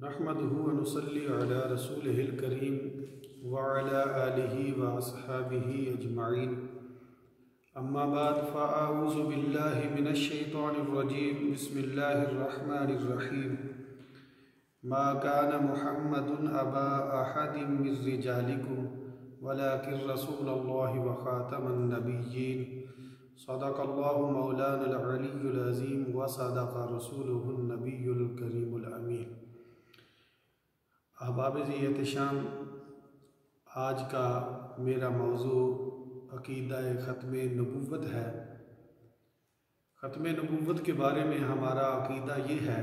نحمده ونصلي على رسوله الكريم وعلى آله وأصحابه أجمعين أما بعد فأعوذ بالله من الشيطان الرجيم بسم الله الرحمن الرحيم ما كان محمد أبا أحد من رجالكم ولكن رسول الله وخاتم النبيين صدق الله مولانا العلي العظيم وصدق رسوله النبي الكريم الأمين۔ احباب ذی احتشام، آج کا میرا موضوع عقیدہ ختم نبوت ہے۔ ختم نبوت کے بارے میں ہمارا عقیدہ یہ ہے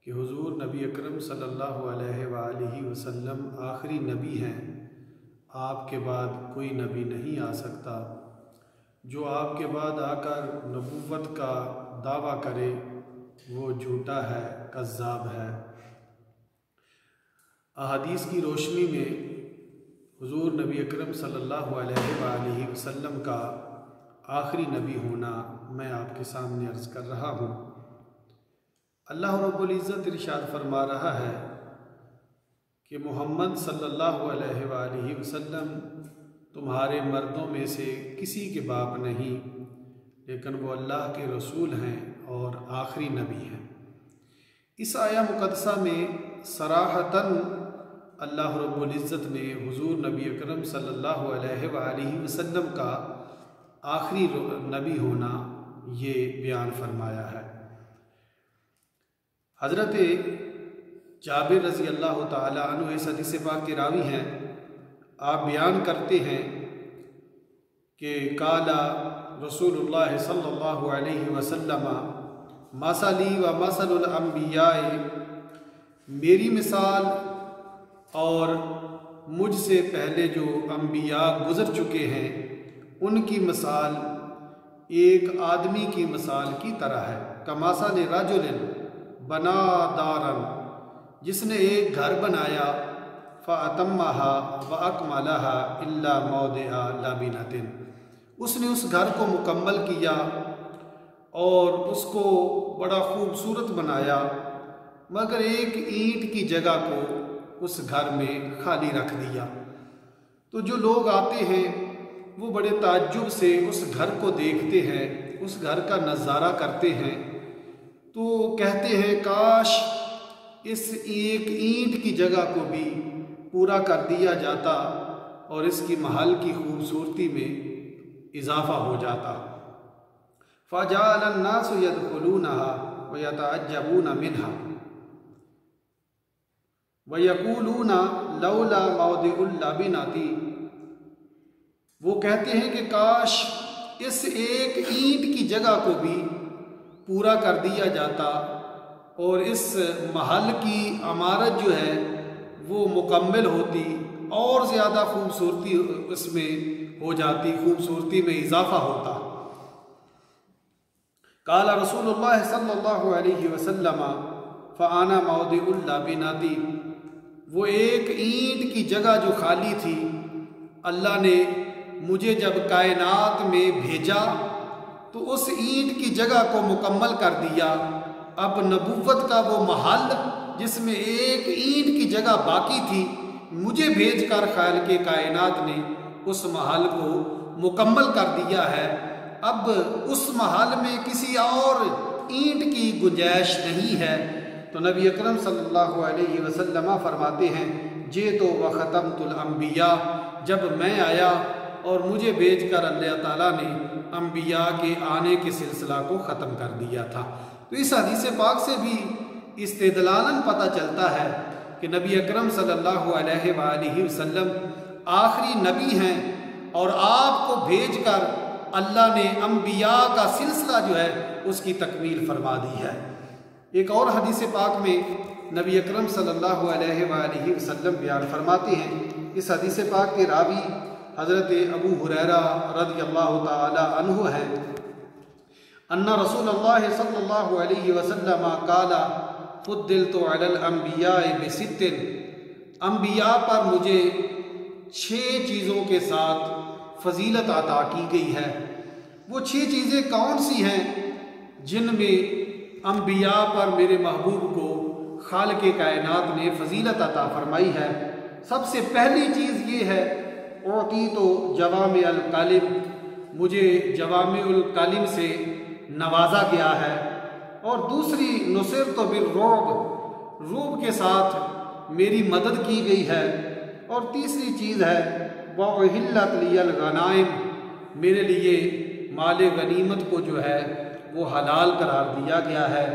کہ حضور نبی اکرم صلی اللہ علیہ وآلہ وسلم آخری نبی ہیں، آپ کے بعد کوئی نبی نہیں آ سکتا۔ جو آپ کے بعد آ کر نبوت کا دعویٰ کرے وہ جھوٹا ہے، کذاب ہے۔ احادیث کی روشنی میں حضور نبی اکرم صلی اللہ علیہ وآلہ وسلم کا آخری نبی ہونا میں آپ کے سامنے عرض کر رہا ہوں۔ اللہ رب العزت ارشاد فرما رہا ہے کہ محمد صلی اللہ علیہ وآلہ وسلم تمہارے مردوں میں سے کسی کے باپ نہیں، لیکن وہ اللہ کے رسول ہیں اور آخری نبی ہیں۔ اس آیہ مقدسہ میں صراحتاً اللہ رب العزت نے حضور نبی اکرم صلی اللہ علیہ وآلہ وسلم کا آخری نبی ہونا یہ بیان فرمایا ہے۔ حضرت جابر رضی اللہ تعالی عنہ اس حدیث پاک کے راوی ہیں۔ آپ بیان کرتے ہیں کہ قال رسول اللہ صلی اللہ علیہ وسلم مثلی و مثل الانبیاء، میری مثال اور مجھ سے پہلے جو انبیاء گزر چکے ہیں ان کی مثال ایک آدمی کی مثال کی طرح ہے۔ کمثل رجل بنا دارا، جس نے ایک گھر بنایا، فأتمها وأكملها إلا موضع لبنة، اس نے اس گھر کو مکمل کیا اور اس کو بڑا خوبصورت بنایا، مگر ایک اینٹ کی جگہ کو اس گھر میں خالی رکھ دیا۔ تو جو لوگ آتے ہیں وہ بڑے تعجب سے اس گھر کو دیکھتے ہیں، اس گھر کا نظارہ کرتے ہیں، تو کہتے ہیں کاش اس ایک اینٹ کی جگہ کو بھی پورا کر دیا جاتا اور اس کی محل کی خوبصورتی میں اضافہ ہو جاتا۔ فَجَعَلَ النَّاسُ يَدْخُلُونَهَا وَيَتَعَجَّبُونَ مِنْهَا وَيَقُولُونَ لَوْلَا مَوْضِعُ اللَّبِنَةِ، وہ کہتے ہیں کہ کاش اس ایک اینٹ کی جگہ کو بھی پورا کر دیا جاتا اور اس محل کی عمارت جو ہے وہ مکمل ہوتی اور زیادہ خوبصورتی اس میں ہو جاتی، خوبصورتی میں اضافہ ہوتا۔ قال رسول اللہ صلی اللہ علیہ وسلم فانا موضع اللبنة، وہ ایک اینٹ کی جگہ جو خالی تھی، اللہ نے مجھے جب کائنات میں بھیجا تو اس اینٹ کی جگہ کو مکمل کر دیا۔ اب نبوت کا وہ محل جس میں ایک اینٹ کی جگہ باقی تھی، مجھے بھیج کر خالق کائنات نے اس محل کو مکمل کر دیا ہے۔ اب اس محل میں کسی اور اینٹ کی گنجائش نہیں ہے۔ تو نبی اکرم صلی اللہ علیہ وسلم فرماتے ہیں جئت وختمت الانبیاء، جب میں آیا اور مجھے بھیج کر اللہ تعالیٰ نے انبیاء کے آنے کے سلسلہ کو ختم کر دیا تھا۔ تو اس حدیث پاک سے بھی استدلالاً پتہ چلتا ہے کہ نبی اکرم صلی اللہ علیہ وآلہ وسلم آخری نبی ہیں اور آپ کو بھیج کر اللہ نے انبیاء کا سلسلہ جو ہے اس کی تکمیل فرما دی ہے۔ ایک اور حدیث پاک میں نبی اکرم صلی اللہ علیہ وآلہ وسلم بیان فرماتے ہیں، اس حدیث پاک کے راوی حضرت ابو ہریرہ رضی اللہ تعالی عنہ ہیں، ان رسول اللہ صلی اللہ علیہ وسلم قال فضلت علی الانبیاء بست، انبیاء پر مجھے 6 چیزوں کے ساتھ فضیلت عطا کی گئی ہے۔ وہ 6 چیزیں کون سی ہیں جن میں انبیاء پر میرے محبوب کو خالق کائنات نے فضیلت عطا فرمائی ہے۔ سب سے پہلی چیز یہ ہے اعطیت جوامع الکلم، مجھے جوامع الکلم سے نوازا گیا ہے۔ اور دوسری نصرت بالرعب، رعب کے ساتھ میری مدد کی گئی ہے۔ اور تیسری چیز ہے وَأُحِلَّتْ لِيَ الْغَنَائِمُ، میرے لیے مال غنیمت کو جو ہے وہ حلال قرار دیا گیا ہے۔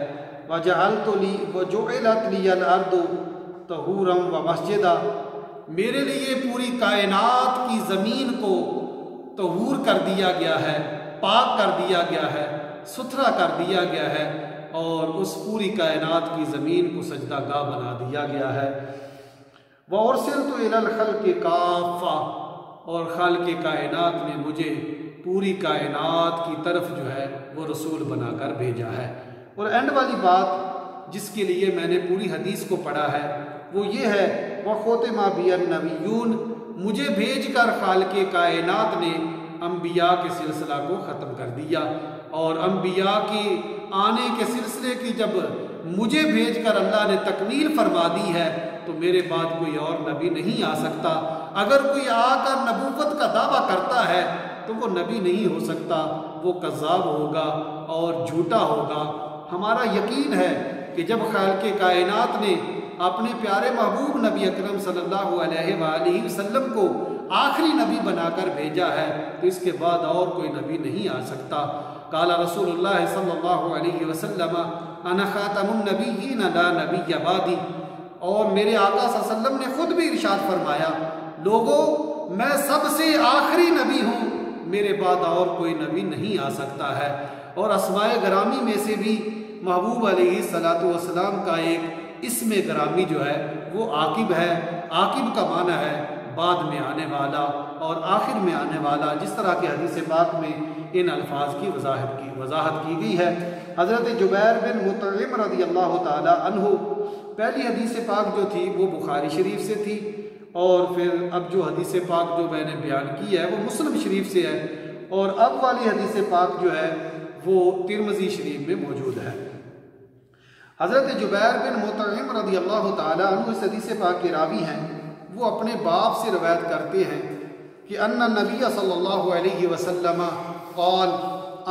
وَجُعِلَتْ لِيَ الْأَرْضُ طَهُورًا وَمَسْجِدًا، میرے لیے پوری کائنات کی زمین کو طہور کر دیا گیا ہے، پاک کر دیا گیا ہے، ستھرا کر دیا گیا ہے، اور اس پوری کائنات کی زمین کو سجدہ گاہ بنا دیا گیا ہے۔ وَأُرْسِلْتُ إِلَى الْخَلْقِ كَافَّةً، اور خالق کائنات نے مجھے پوری کائنات کی طرف جو ہے وہ رسول بنا کر بھیجا ہے۔ اور اینڈ والی بات جس کے لیے میں نے پوری حدیث کو پڑھا ہے وہ یہ ہے وَخُتِمَ بِيَ النَّبِيُّونَ، مجھے بھیج کر خالق کائنات نے انبیاء کے سلسلہ کو ختم کر دیا۔ اور انبیاء کی آنے کے سلسلے کی جب مجھے بھیج کر اللہ نے تکمیل فرما دی ہے تو میرے بعد کوئی اور نبی نہیں آ سکتا۔ اگر کوئی آ کر نبوت کا دعویٰ کرتا ہے تو وہ نبی نہیں ہو سکتا، وہ کذاب ہوگا اور جھوٹا ہوگا۔ ہمارا یقین ہے کہ جب خالق کائنات نے اپنے پیارے محبوب نبی اکرم صلی اللہ علیہ وآلہ وسلم کو آخری نبی بنا کر بھیجا ہے تو اس کے بعد اور کوئی نبی نہیں آ سکتا۔ قال رسول اللہ صلی اللہ علیہ وسلم انا خاتم النبیین لا نبی بعدی، اور میرے آقا صلی اللہ علیہ وسلم نے خود بھی ارشاد فرمایا لوگو میں سب سے آخری نبی ہوں، میرے بعد اور کوئی نبی نہیں آ سکتا ہے۔ اور اسماء گرامی میں سے بھی محبوب علیہ السلام کا ایک اسم گرامی جو ہے وہ عاقب ہے۔ عاقب کا معنی ہے بعد میں آنے والا اور آخر میں آنے والا، جس طرح کہ حدیث پاک میں ان الفاظ کی وضاحت کی گئی ہے۔ حضرت جبیر بن مطعم رضی اللہ تعالی عنہ، پہلی حدیث پاک جو تھی وہ بخاری شریف سے تھی، اور پھر اب جو حدیث پاک جو میں نے بیان کی ہے وہ مسلم شریف سے ہے، اور اب والی حدیث پاک جو ہے وہ ترمذی شریف میں موجود ہے۔ حضرت جبیر بن مطعم رضی اللہ تعالی عنہ اس حدیث پاک کے راوی ہیں، وہ اپنے باپ سے روایت کرتے ہیں کہ ان النبی صلی اللہ علیہ وسلم قال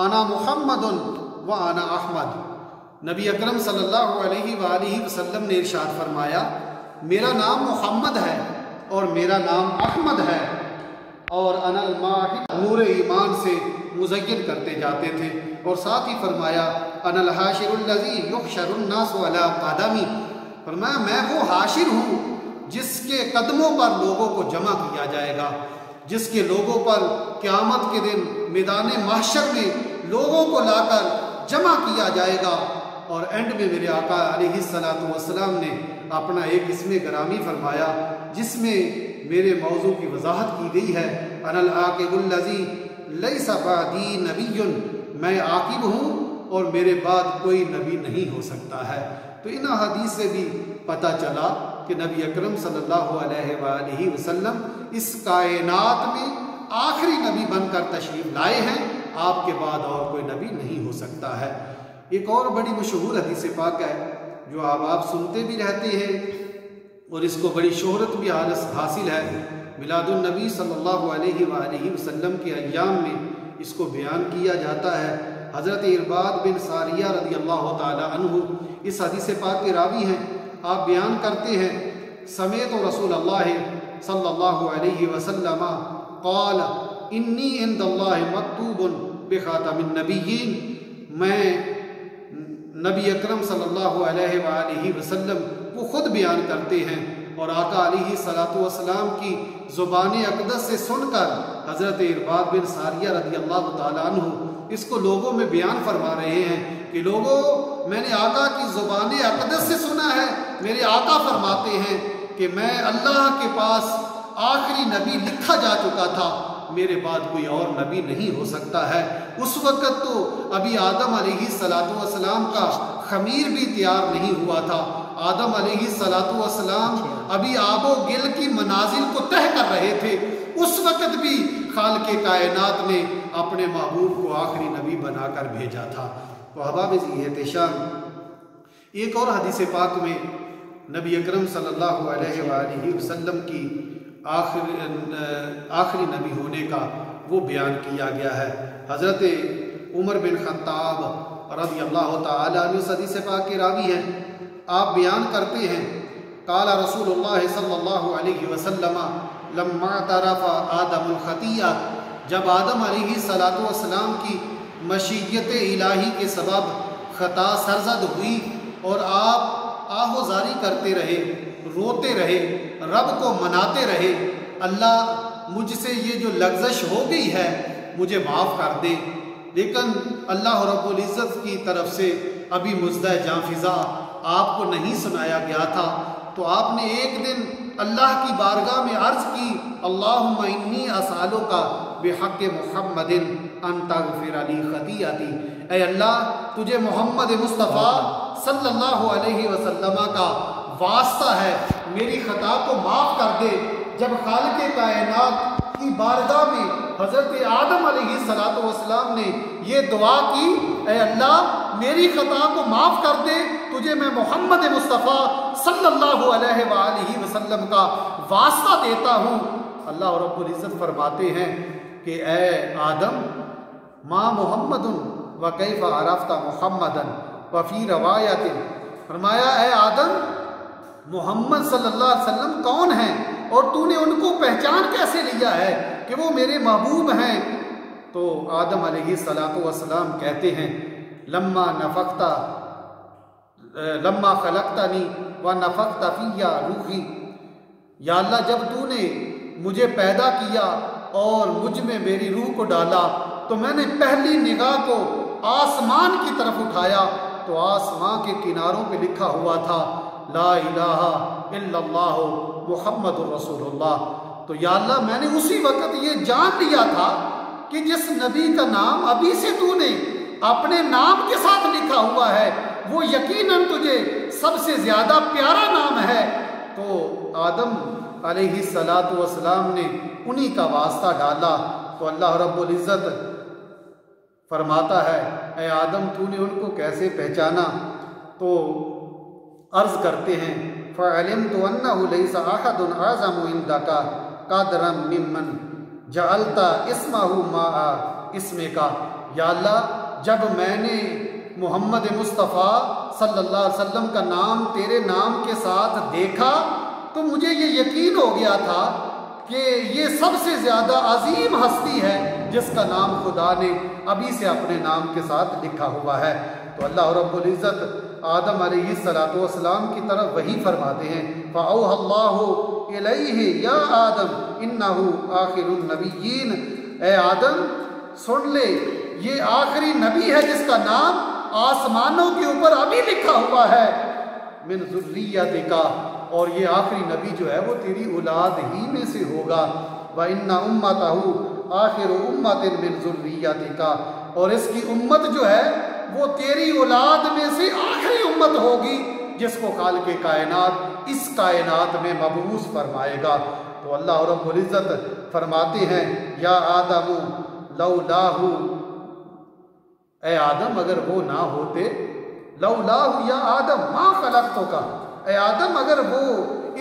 انا محمد و انا احمد، نبی اکرم صلی اللہ علیہ وآلہ وسلم نے ارشاد فرمایا میرا نام محمد ہے اور میرا نام احمد ہے، اور انا الماحد، نور ایمان سے مزین کرتے جاتے تھے، اور ساتھ ہی فرمایا انا الحاشر الذی یحشر الناس علی قدمی، فرمایا میں وہ حاشر ہوں جس کے قدموں پر لوگوں کو جمع کیا جائے گا، جس کے لوگوں پر قیامت کے دن میدان محشر میں لوگوں کو لا کر جمع کیا جائے گا۔ اور اینڈ میں میرے آقا علیہ السلام نے اپنا ایک اسم گرامی فرمایا جس میں میرے موضوع کی وضاحت کی گئی ہے انا العاقب الذی لیس بعدی نبی، میں عاقب ہوں اور میرے بعد کوئی نبی نہیں ہو سکتا ہے۔ تو ان حدیث سے بھی پتہ چلا کہ نبی اکرم صلی اللہ علیہ وآلہ وسلم اس کائنات میں آخری نبی بن کر تشریف لائے ہیں، آپ کے بعد اور کوئی نبی نہیں ہو سکتا ہے۔ ایک اور بڑی مشہور حدیث پاک ہے جو آپ سنتے بھی رہتے ہیں اور اس کو بڑی شہرت بھی حاصل ہے، میلاد النبی صلی اللہ علیہ وآلہ وسلم کے ایام میں اس کو بیان کیا جاتا ہے۔ حضرت ارباد بن ساریہ رضی اللہ تعالی عنہ اس حدیث پاک کے راوی ہیں، آپ بیان کرتے ہیں سمیت رسول اللہ صلی اللہ علیہ وسلم قال انی عند اللہ مکتوب بخاتم النبیین، میں نبی اکرم صلی اللہ علیہ وآلہ وسلم وہ خود بیان کرتے ہیں، اور آقا علیہ السلام کی زبان اقدس سے سن کر حضرت ارباد بن ساریہ رضی اللہ تعالی عنہ اس کو لوگوں میں بیان فرما رہے ہیں کہ لوگوں میں نے آقا کی زبان اقدس سے سنا ہے، میرے آقا فرماتے ہیں کہ میں اللہ کے پاس آخری نبی لکھا جا چکا تھا، میرے بعد کوئی اور نبی نہیں ہو سکتا ہے۔ اس وقت تو ابھی آدم علیہ السلام کا خمیر بھی تیار نہیں ہوا تھا، آدم علیہ السلام ابھی آب و گل کی منازل کو طے کر رہے تھے، اس وقت بھی خالق کائنات نے اپنے محبوب کو آخری نبی بنا کر بھیجا تھا۔ تو احباب ذی احتشام ایک اور حدیث پاک میں نبی اکرم صلی اللہ علیہ وآلہ وسلم کی آخری نبی ہونے کا وہ بیان کیا گیا ہے۔ حضرت عمر بن خطاب رضی اللہ تعالیٰ عنہ حدیث پاک کے راوی ہیں، آپ بیان کرتے ہیں قال رسول اللہ صلی اللہ علیہ وسلم لما اعترف آدم الخطیہ، جب آدم علیہ السلام کی مشیت الہی کے سبب خطا سرزد ہوئی اور آپ آہوزاری کرتے رہے، روتے رہے، رب کو مناتے رہے، اللہ مجھ سے یہ جو لغزش ہو گئی ہے مجھے معاف کر دے، لیکن اللہ رب العزت کی طرف سے ابھی مزدہ جاں فضا آپ کو نہیں سنایا گیا تھا، تو آپ نے ایک دن اللہ کی بارگاہ میں عرض کی اللہم انی اسألک بحق محمد ان تغفر لی خطیئتی، اے اللہ تجھے محمد مصطفیٰ صلی اللہ علیہ وسلم کا واسطہ ہے، میری خطا کو معاف کر دے۔ جب خالق کائنات کی بارگاہ میں حضرت آدم علیہ السلام نے یہ دعا کی اے اللہ میری خطا کو معاف کر دے، تجھے میں محمد مصطفیٰ صلی اللہ علیہ وآلہ وسلم کا واسطہ دیتا ہوں، اللہ رب العزت فرماتے ہیں کہ اے آدم ما محمد وکیف عرفت محمدا وفی روایت، فرمایا اے آدم محمد صلی اللہ علیہ وسلم کون ہیں اور تو نے ان کو پہچان کیسے لیا ہے کہ وہ میرے محبوب ہیں؟ تو آدم علیہ السلام کہتے ہیں لما خلقتنی ونفخت فی روحی، یا اللہ جب تو نے مجھے پیدا کیا اور مجھ میں میری روح کو ڈالا تو میں نے پہلی نگاہ کو آسمان کی طرف اٹھایا تو آسمان کے کناروں پہ لکھا ہوا تھا لا الہ الا اللہ محمد رسول اللہ، تو یا اللہ میں نے اسی وقت یہ جان لیا تھا کہ جس نبی کا نام ابھی سے تو نے اپنے نام کے ساتھ لکھا ہوا ہے وہ یقیناً تجھے سب سے زیادہ پیارا نام ہے۔ تو آدم علیہ السلام نے انہی کا واسطہ ڈالا، تو اللہ رب العزت فرماتا ہے اے آدم تو نے ان کو کیسے پہچانا؟ تو عرض کرتے ہیں فَعَلِمْتُ أَنَّهُ لَيْسَ أَحَدٌ أَعْظَمُ عِنْدَكَ قَدْرًا مِّمَّنْ جَعَلْتَ اسْمَهُ مَعَ اسْمِكَ، یا اللہ جب میں نے محمد مصطفیٰ صلی اللہ علیہ وسلم کا نام تیرے نام کے ساتھ دیکھا تو مجھے یہ یقین ہو گیا تھا کہ یہ سب سے زیادہ عظیم ہستی ہے جس کا نام خدا نے ابھی سے اپنے نام کے ساتھ لکھا ہوا ہے۔ تو اللہ رب العزت آدم علیہ السلام کی طرف وحی فرماتے ہیں فَأَوْحَى اللَّهُ إِلَيْهِ يَا آدم إِنَّهُ آخِرُ النَّبِيِّينَ، اے آدم سن لے یہ آخری نبی ہے جس کا نام آسمانوں کے اوپر ابھی لکھا ہوا ہے من ذُرِّيَّتِكَ، اور یہ آخری نبی جو ہے وہ تیری اولاد ہی میں سے ہوگا، وَإِنَّ أُمَّتَهُ آخِرُ أُمَّةٍ مِّن ذُرِّيَّتِكَ، اور اس کی امت جو ہے وہ تیری اولاد میں سے آخری امت ہوگی جس کو خالق کائنات اس کائنات میں مبعوث فرمائے گا۔ تو اللہ رب العزت فرماتے ہیں یا آدم لولاہ، اے آدم اگر وہ نہ ہوتے، لولاہ یا آدم ما خلقتک، اے آدم اگر وہ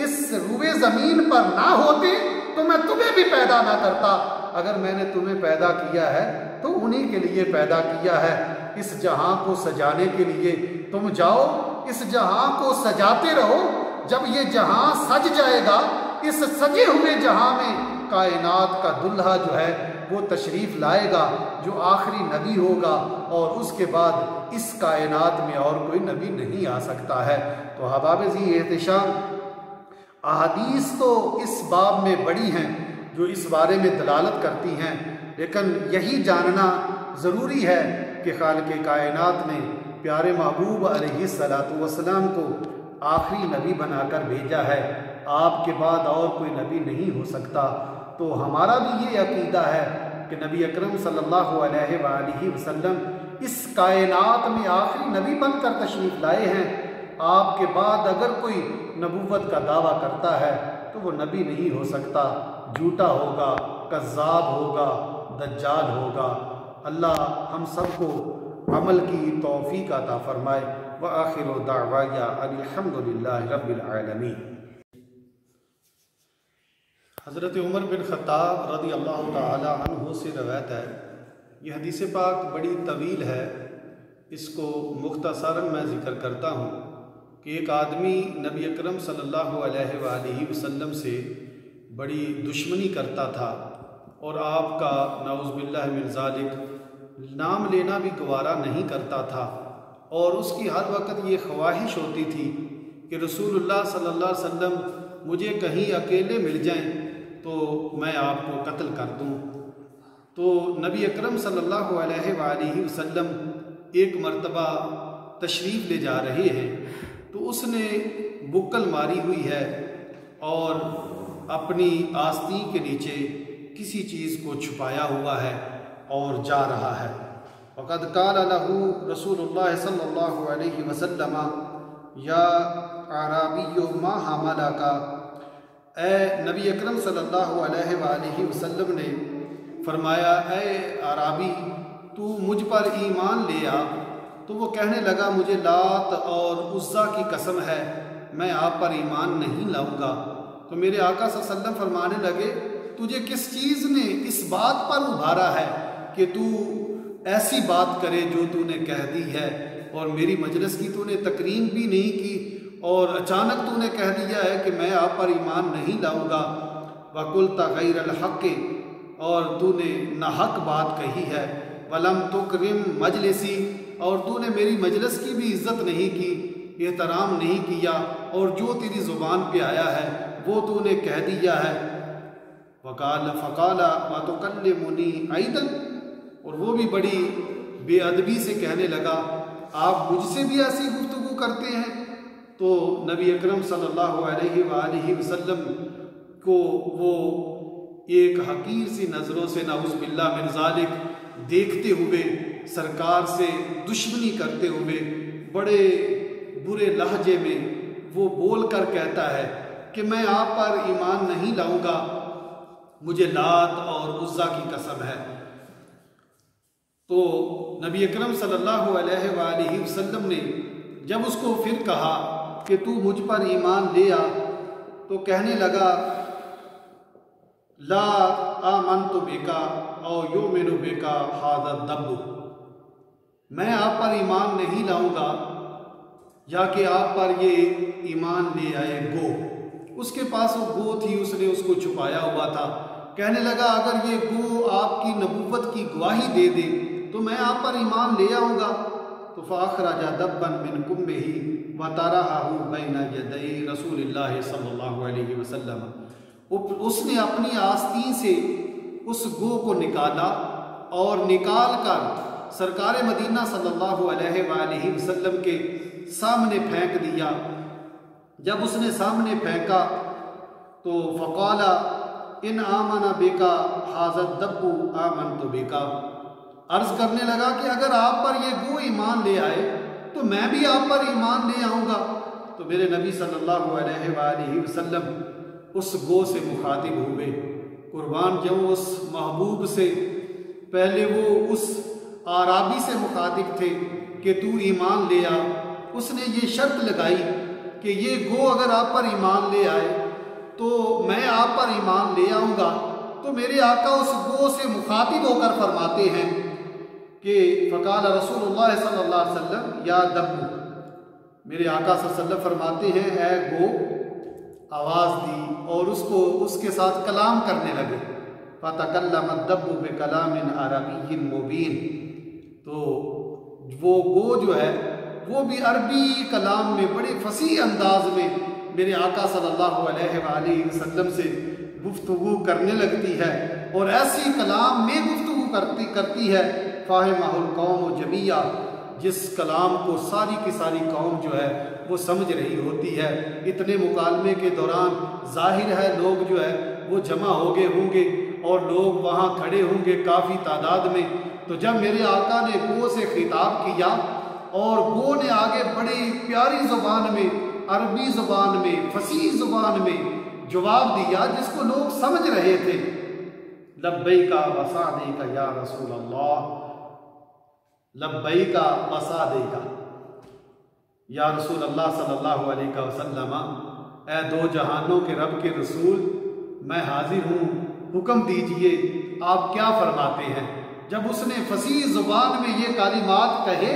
اس روئے زمین پر نہ ہوتے تو میں تمہیں بھی پیدا نہ کرتا، اگر میں نے تمہیں پیدا کیا ہے تو انہی کے لیے پیدا کیا ہے، اس جہاں کو سجانے کے لیے تم جاؤ اس جہاں کو سجاتے رہو، جب یہ جہاں سج جائے گا اس سجے ہوئے جہاں میں کائنات کا دلہا جو ہے وہ تشریف لائے گا جو آخری نبی ہوگا، اور اس کے بعد اس کائنات میں اور کوئی نبی نہیں آ سکتا ہے۔ تو احباب ذی احتشام احادیث تو اس باب میں بڑی ہیں جو اس بارے میں دلالت کرتی ہیں، لیکن یہی جاننا ضروری ہے کہ خالق کائنات نے پیارے محبوب علیہ السلام کو آخری نبی بنا کر بھیجا ہے، آپ کے بعد اور کوئی نبی نہیں ہو سکتا۔ تو ہمارا بھی یہ عقیدہ ہے کہ نبی اکرم صلی اللہ علیہ وآلہ وسلم اس کائنات میں آخری نبی بن کر تشریف لائے ہیں، آپ کے بعد اگر کوئی نبوت کا دعویٰ کرتا ہے تو وہ نبی نہیں ہو سکتا، جھوٹا ہوگا، کذاب ہوگا، دجال ہوگا۔ اللہ ہم سب کو عمل کی توفیق عطا فرمائے۔ وآخر دعوایا ان الحمدللہ رب العالمین۔ حضرت عمر بن خطاب رضی اللہ تعالی عنہ سے روایت ہے، یہ حدیث پاک بڑی طویل ہے، اس کو مختصراً میں ذکر کرتا ہوں کہ ایک آدمی نبی اکرم صلی اللہ علیہ وآلہ وسلم سے بڑی دشمنی کرتا تھا اور آپ کا نعوذ باللہ من ذالک نام لینا بھی گوارا نہیں کرتا تھا، اور اس کی ہر وقت یہ خواہش ہوتی تھی کہ رسول اللہ صلی اللہ علیہ وسلم مجھے کہیں اکیلے مل جائیں تو میں آپ کو قتل کر دوں۔ تو نبی اکرم صلی اللہ علیہ وآلہ وسلم ایک مرتبہ تشریف لے جا رہے ہیں تو اس نے بکل ماری ہوئی ہے اور اپنی آستین کے نیچے کسی چیز کو چھپایا ہوا ہے اور جا رہا ہے۔ وقد قال له رسول اللہ صلی اللہ علیہ وسلم یا اعرابی ما حملک، اے نبی اکرم صلی اللہ علیہ وآلہ وسلم نے فرمایا اے اعرابی تو مجھ پر ایمان لے آ۔ تو وہ کہنے لگا مجھے لات اور عزا کی قسم ہے میں آپ پر ایمان نہیں لاؤں گا۔ تو میرے آقا صلی اللہ علیہ وسلم فرمانے لگے تجھے کس چیز نے اس بات پر ابھارا ہے کہ تو ایسی بات کرے جو تو نے کہہ دی ہے، اور میری مجلس کی تو نے تکریم بھی نہیں کی اور اچانک تو نے کہہ دیا ہے کہ میں آپ پر ایمان نہیں لاؤں گا۔ وَقُلْتَ غَيْرَ الْحَقِّ، اور تو نے ناحق بات کہی ہے۔ وَلَمْ تُكْرِمْ مجلسی، اور تو نے میری مجلس کی بھی عزت نہیں کی، احترام نہیں کیا، اور جو تیری زبان پہ آیا ہے وہ تو نے کہہ دیا ہے۔ فَقَالَ وَتُكَلِّمُنِي أَيْضًا، اور وہ بھی بڑی بے ادبی سے کہنے لگا آپ مجھ سے بھی ایسی گفتگو کرتے ہیں۔ تو نبی اکرم صلی اللہ علیہ وآلہ وسلم کو وہ ایک حقیر سی نظروں سے نعوذ باللہ من ذالک دیکھتے ہوئے، سرکار سے دشمنی کرتے ہوئے بڑے برے لہجے میں وہ بول کر کہتا ہے کہ میں آپ پر ایمان نہیں لاؤں گا، مجھے لات اور عزا کی قسم ہے۔ تو نبی اکرم صلی اللہ علیہ وآلہ وسلم نے جب اس کو پھر کہا کہ تو مجھ پر ایمان لے آ، تو کہنے لگا لا آمنت بکا او یؤمن بکا ھذا الدب، میں آپ پر ایمان نہیں لاؤں گا یا کہ آپ پر یہ ایمان لے آئے گو۔ اس کے پاس وہ گو تھی، اس نے اس کو چھپایا ہوا تھا۔ کہنے لگا اگر یہ گو آپ کی نبوت کی گواہی دے دے تو میں آپ پر ایمان لے آؤں گا۔ تو فاخرج دبا من کمہ وطرحہ بین یدی رسول اللہ صلی اللہ علیہ وسلم، اس نے اپنی آستین سے اس گو کو نکالا اور نکال کر سرکار مدینہ صلی اللہ علیہ وآلہ وسلم کے سامنے پھینک دیا۔ جب اس نے سامنے پھینکا تو فقال ان آمن بکا ھذا الدب آمنت بکا، عرض کرنے لگا کہ اگر آپ پر یہ گو ایمان لے آئے تو میں بھی آپ پر ایمان لے آؤں گا۔ تو میرے نبی صلی اللہ علیہ وآلہ وسلم اس گو سے مخاطب ہوئے، قربان جاؤں اس محبوب سے۔ پہلے وہ اس اعرابی سے مخاطب تھے کہ تو ایمان لے آ، اس نے یہ شرط لگائی کہ یہ گو اگر آپ پر ایمان لے آئے تو میں آپ پر ایمان لے آؤں گا۔ تو میرے آقا اس گو سے مخاطب ہو کر فرماتے ہیں کہ فقال رسول اللہ صلی اللہ علیہ وسلم یا دب، میرے آقا صلی اللہ علیہ وسلم فرماتے ہیں اے گو، آواز دی اور اس کو اس کے ساتھ کلام کرنے لگے۔ فَتَكَلَّمَ الدَّبُّ بِكَلَامٍ عَرَبِيٍّ مُبِينٍ، تو وہ گو جو ہے وہ بھی عربی کلام میں بڑے فصیح انداز میں میرے آقا صلی اللہ علیہ وآلہ وسلم سے گفتگو کرنے لگتی ہے، اور ایسی کلام میں گفتگو کرتی ہے فاہمہ القوم جمیعا، جس کلام کو ساری کی ساری قوم جو ہے وہ سمجھ رہی ہوتی ہے۔ اتنے مکالمے کے دوران ظاہر ہے لوگ جو ہے وہ جمع ہو گئے ہوں گے اور لوگ وہاں کھڑے ہوں گے کافی تعداد میں۔ تو جب میرے آقا نے گو سے خطاب کیا اور گو نے آگے بڑی پیاری زبان میں، عربی زبان میں، فصیح زبان میں جواب دیا جس کو لوگ سمجھ رہے تھے، لبیک و سعدیک یا رسول اللہ، لبیک و سعدیک، یا رسول اللہ صلی اللہ علیہ وسلم، اے دو جہانوں کے رب کے رسول، میں حاضر ہوں، حکم دیجئے آپ کیا فرماتے ہیں۔ جب اس نے فصیح زبان میں یہ کلمات کہے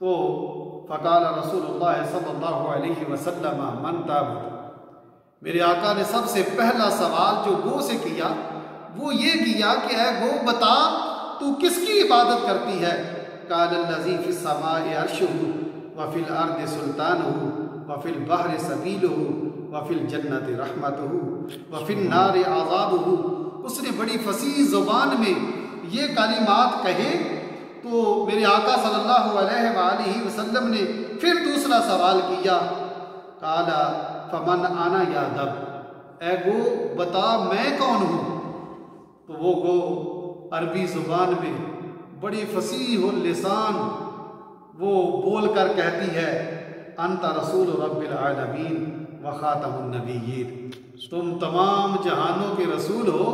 تو فقال رسول اللہ صلی اللہ علیہ وسلم من تعبد، میرے آقا نے سب سے پہلا سوال جو گو سے کیا وہ یہ کیا کہ اے گو بتا تو کس کی عبادت کرتی ہے؟ قال الذی فی السماء عرشہ وفی الارض سلطانہ وفی البحر سبیلہ وفی الجنت رحمتہ وفی النار عذابہ۔ اس نے بڑی فصیح زبان میں یہ کلمات کہے تو میرے آقا صلی اللہ علیہ وآلہ وسلم نے پھر دوسرا سوال کیا، قال فمن انا یا دب، اے گو بتا میں کون ہوں؟ تو وہ گو عربی زبان میں بڑی فصیح اللسان وہ بول کر کہتی ہے، انت رسول رب العالمین و خاتم النبیین، تم تمام جہانوں کے رسول ہو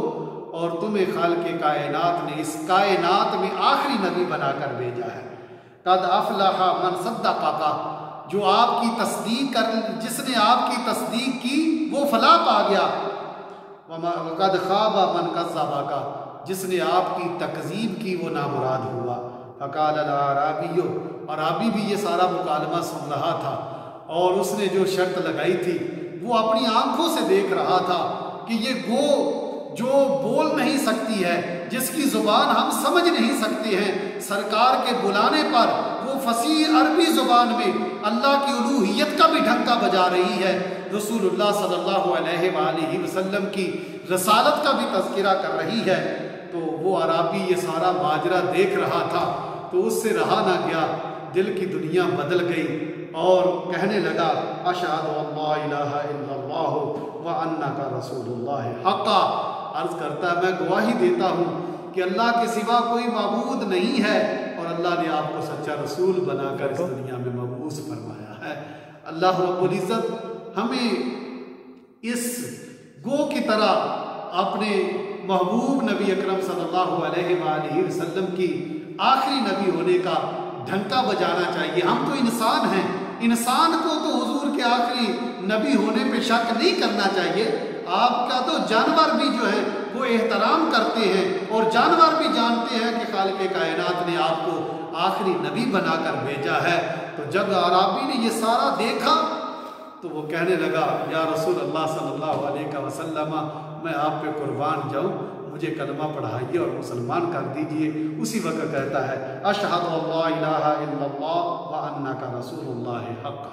اور تمہیں خالق کائنات نے اس کائنات میں آخری نبی بنا کر بھیجا ہے۔ قد افلح من صدقک، جو آپ کی تصدیق جس نے آپ کی تصدیق کی وہ فلاح پا گیا۔ وقد خاب من کذبک، جس نے آپ کی تکذیب کی وہ نامراد ہوا۔ فقال الاعرابی، اور عربی بھی یہ سارا مکالمہ سن رہا تھا اور اس نے جو شرط لگائی تھی وہ اپنی آنکھوں سے دیکھ رہا تھا کہ یہ گو جو بول نہیں سکتی ہے، جس کی زبان ہم سمجھ نہیں سکتے ہیں، سرکار کے بلانے پر وہ فصیح عربی زبان میں اللہ کی الوہیت کا بھی ڈھنکا بجا رہی ہے، رسول اللہ صلی اللہ علیہ وآلہ وسلم کی رسالت کا بھی تذکرہ کر رہی ہے۔ تو وہ عربی یہ سارا ماجرا دیکھ رہا تھا تو اس سے رہا نہ گیا، دل کی دنیا بدل گئی اور کہنے لگا، اشہد ان لا الہ الا اللہ وانک رسول اللہ حقا، عرض کرتا ہے میں گواہی دیتا ہوں کہ اللہ کے سوا کوئی معبود نہیں ہے اور اللہ نے آپ کو سچا رسول بنا کر اس دنیا میں مبعوث فرمایا ہے۔ اللہ رب العزت ہمیں اس گو کی طرح اپنے محبوب نبی اکرم صلی اللہ علیہ وآلہ وسلم کی آخری نبی ہونے کا ڈھنکا بجانا چاہیے۔ ہم تو انسان ہیں، انسان کو تو حضور کے آخری نبی ہونے پہ شک نہیں کرنا چاہیے۔ آپ کا تو جانور بھی جو ہے وہ احترام کرتے ہیں اور جانور بھی جانتے ہیں کہ خالق کائنات نے آپ کو آخری نبی بنا کر بھیجا ہے۔ تو جب عربی نے یہ سارا دیکھا تو وہ کہنے لگا، یا رسول اللہ صلی اللہ علیہ وسلم، میں آپ پہ قربان جاؤں، مجھے کلمہ پڑھائیے اور مسلمان کر دیجئے۔ اسی وقت کہتا ہے، اشہد ان لا الہ الا اللہ وانک رسول اللہ حقا۔